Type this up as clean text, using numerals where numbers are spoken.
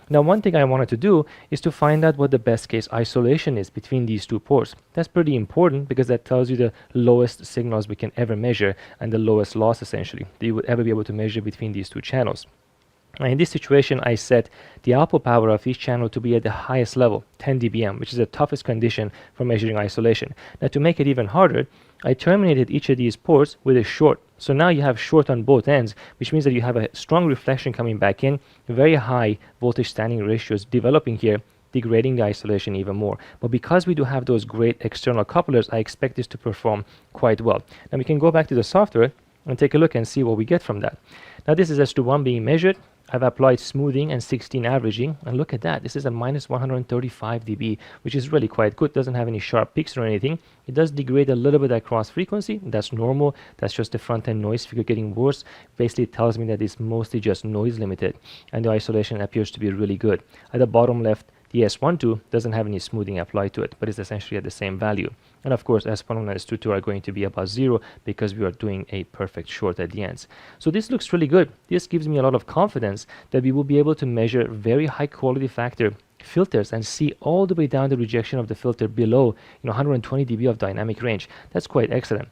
Now, one thing I wanted to do is to find out what the best case isolation is between these two ports. That's pretty important because that tells you the lowest signals we can ever measure and the lowest loss essentially that you would ever be able to measure between these two channels. And in this situation, I set the output power of each channel to be at the highest level, 10 dBm, which is the toughest condition for measuring isolation. Now, to make it even harder, I terminated each of these ports with a short. So now you have short on both ends, which means that you have a strong reflection coming back in, very high voltage standing ratios developing here, degrading the isolation even more. But because we do have those great external couplers, I expect this to perform quite well. Now we can go back to the software and take a look and see what we get from that. Now this is S21 being measured. I've applied smoothing and 16 averaging, and look at that. This is a minus 135 dB, which is really quite good. Doesn't have any sharp peaks or anything. It does degrade a little bit across frequency. That's normal. That's just the front-end noise figure getting worse. Basically, it tells me that it's mostly just noise limited, and the isolation appears to be really good. At the bottom left, the S12 doesn't have any smoothing applied to it, but it's essentially at the same value. And of course, S11 and S22 are going to be about 0 because we are doing a perfect short at the ends. So this looks really good. This gives me a lot of confidence that we will be able to measure very high quality factor filters and see all the way down the rejection of the filter below 120 dB of dynamic range. That's quite excellent.